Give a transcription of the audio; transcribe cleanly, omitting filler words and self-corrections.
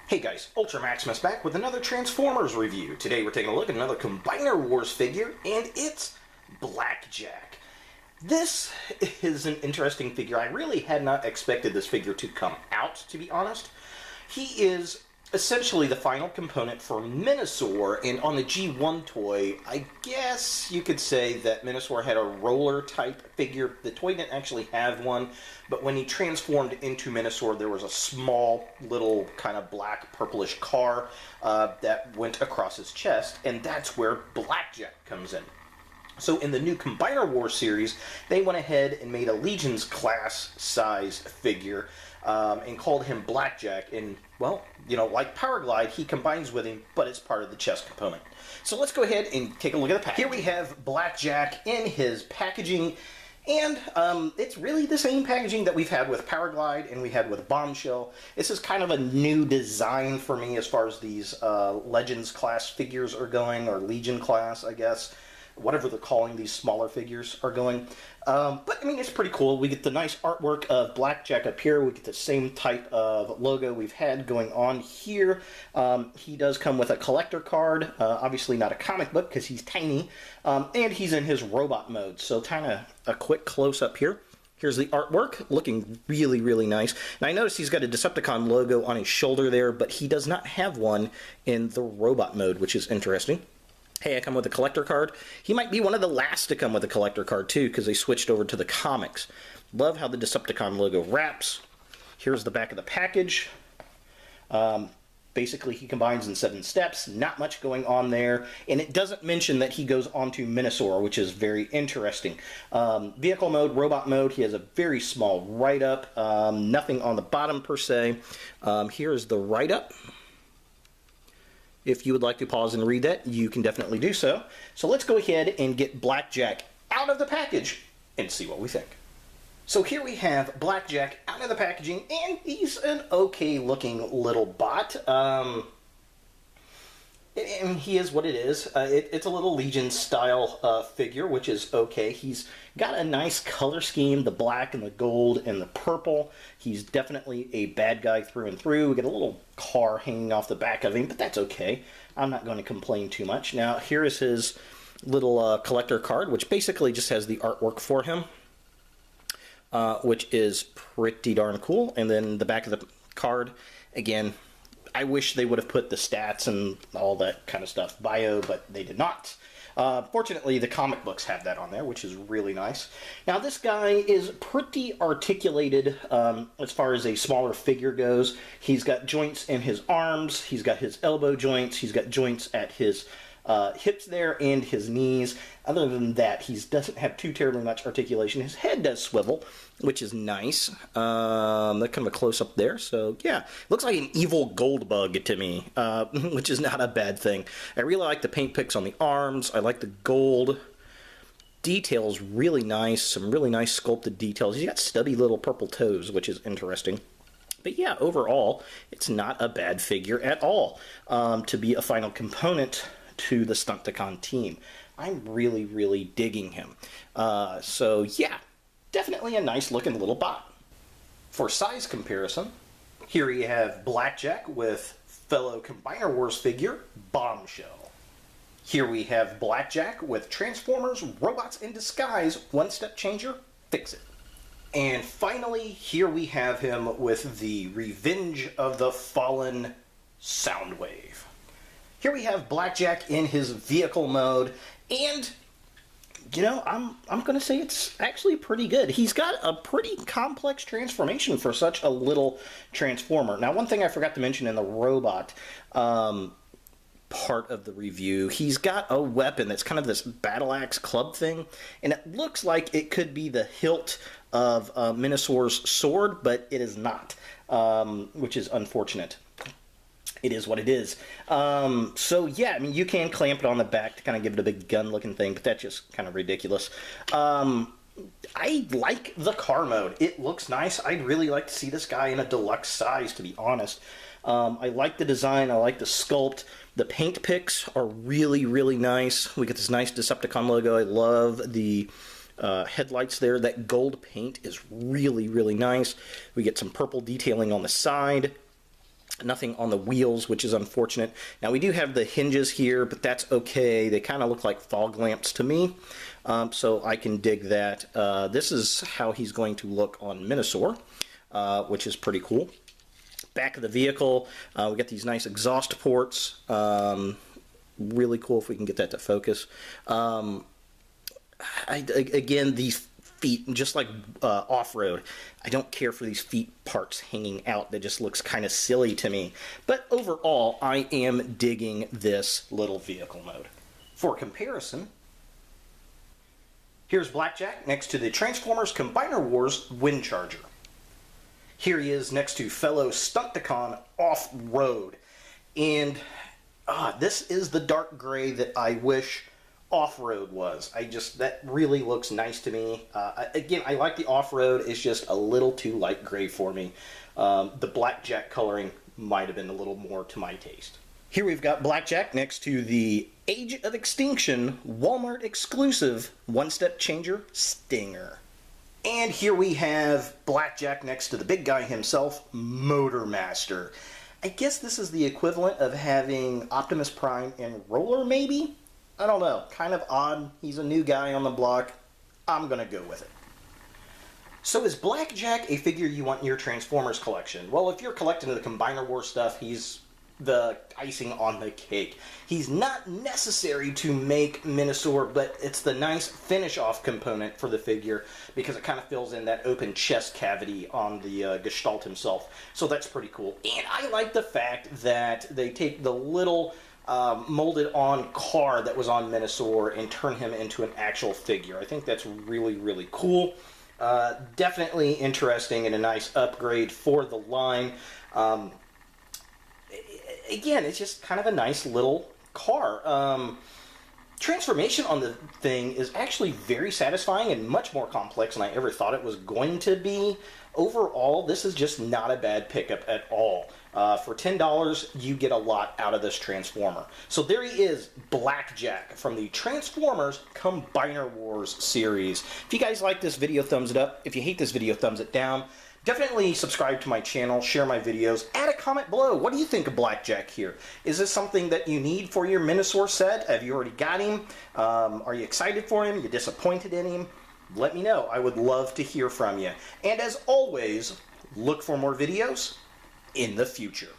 Hey guys, Ultra Maximus back with another Transformers review. Today we're taking a look at another Combiner Wars figure, and it's Blackjack. This is an interesting figure. I really had not expected this figure to come out, to be honest. He is essentially the final component for Menasor, and on the G1 toy, I guess you could say that Menasor had a roller type figure. The toy didn't actually have one, but when he transformed into Menasor, there was a small little kind of black purplish car that went across his chest, and that's where Blackjack comes in. So in the new Combiner Wars series, they went ahead and made a Legions class size figure and called him Blackjack. And, well, you know, like Powerglide, he combines with him, but it's part of the chest component. So let's go ahead and take a look at the package. Here we have Blackjack in his packaging, and it's really the same packaging that we've had with Powerglide and we had with Bombshell. This is kind of a new design for me as far as these Legends class figures are going, or Legion class, I guess. Whatever they're calling these smaller figures are going. But, I mean, it's pretty cool. We get the nice artwork of Blackjack up here. We get the same type of logo we've had going on here. He does come with a collector card. Obviously not a comic book because he's tiny. And he's in his robot mode. So kind of a quick close-up here. Here's the artwork, looking really, really nice. Now, I noticed he's got a Decepticon logo on his shoulder there, but he does not have one in the robot mode, which is interesting. Hey, I come with a collector card. He might be one of the last to come with a collector card, too, because they switched over to the comics. Love how the Decepticon logo wraps. Here's the back of the package. Basically, he combines in 7 steps. Not much going on there. And it doesn't mention that he goes on to Menasor, which is very interesting. Vehicle mode, robot mode. He has a very small write-up. Nothing on the bottom, per se. Here's the write-up. If you would like to pause and read that, you can definitely do so. So let's go ahead and get Blackjack out of the package and see what we think. So here we have Blackjack out of the packaging, and he's an okay looking little bot. And he is what it is. It's a little Legion style figure, which is okay. He's got a nice color scheme, the black and the gold and the purple. He's definitely a bad guy through and through. We get a little car hanging off the back of him, but that's okay. I'm not going to complain too much. Now, here is his little collector card, which basically just has the artwork for him, which is pretty darn cool. And then the back of the card, again, I wish they would have put the stats and all that kind of stuff, bio, but they did not. Fortunately, the comic books have that on there, which is really nice. Now, this guy is pretty articulated as far as a smaller figure goes. He's got joints in his arms, he's got his elbow joints, he's got joints at his hips there and his knees. Other than that, he doesn't have too terribly much articulation. His head does swivel, which is nice. That kind of a close-up there. So, yeah, looks like an evil gold bug to me, which is not a bad thing. I really like the paint picks on the arms. I like the gold. Details really nice. Some really nice sculpted details. He's got stubby little purple toes, which is interesting. But yeah, overall, it's not a bad figure at all to be a final component to the Stunticon team. I'm really, really digging him. So yeah, definitely a nice looking little bot. For size comparison, here you have Blackjack with fellow Combiner Wars figure, Bombshell. Here we have Blackjack with Transformers, Robots in Disguise, One Step Changer, Fix It. And finally, here we have him with the Revenge of the Fallen Soundwave. Here we have Blackjack in his vehicle mode, and, you know, I'm going to say it's actually pretty good. He's got a pretty complex transformation for such a little Transformer. Now, one thing I forgot to mention in the robot part of the review, he's got a weapon that's kind of this battle axe club thing, and it looks like it could be the hilt of Menasor's sword, but it is not, which is unfortunate. it is what it is. So yeah, I mean, you can clamp it on the back to kind of give it a big gun-looking thing, but that's just kind of ridiculous. I like the car mode. It looks nice. I'd really like to see this guy in a deluxe size, to be honest. I like the design. I like the sculpt. The paint picks are really, really nice. We get this nice Decepticon logo. I love the headlights there. That gold paint is really, really nice. We get some purple detailing on the side. Nothing on the wheels, which is unfortunate. Now, we do have the hinges here, but that's okay. They kind of look like fog lamps to me, so I can dig that. This is how he's going to look on Minosaur, which is pretty cool. Back of the vehicle, we got these nice exhaust ports. Really cool if we can get that to focus. Again, these feet, just like off-road, I don't care for these feet parts hanging out. That just looks kind of silly to me. But overall, I am digging this little vehicle mode. For comparison, here's Blackjack next to the Transformers Combiner Wars Windcharger. Here he is next to fellow Stunticon Off-Road. And this is the dark gray that I wish Off-Road was. That really looks nice to me. Again, I like the Off-Road. It's just a little too light gray for me. The Blackjack coloring might have been a little more to my taste. Here we've got Blackjack next to the Age of Extinction Walmart exclusive one-step changer Stinger. And here we have Blackjack next to the big guy himself, Motormaster. I guess this is the equivalent of having Optimus Prime and Roller, maybe? I don't know. Kind of odd. He's a new guy on the block. I'm going to go with it. So is Blackjack a figure you want in your Transformers collection? Well, if you're collecting the Combiner War stuff, he's the icing on the cake. He's not necessary to make Minosaur, but it's the nice finish-off component for the figure because it kind of fills in that open chest cavity on the Gestalt himself. So that's pretty cool. And I like the fact that they take the little molded-on car that was on Minosaur and turn him into an actual figure. I think that's really, really cool. Definitely interesting and a nice upgrade for the line. Again, it's just kind of a nice little car. Transformation on the thing is actually very satisfying and much more complex than I ever thought it was going to be. Overall, this is just not a bad pickup at all. For $10, you get a lot out of this Transformer. So there he is, Blackjack from the Transformers Combiner Wars series. If you guys like this video, thumbs it up. If you hate this video, thumbs it down. Definitely subscribe to my channel, share my videos, add a comment below. What do you think of Blackjack here? Is this something that you need for your Minosaur set? Have you already got him? Are you excited for him? You disappointed in him? Let me know. I would love to hear from you. And as always, look for more videos in the future.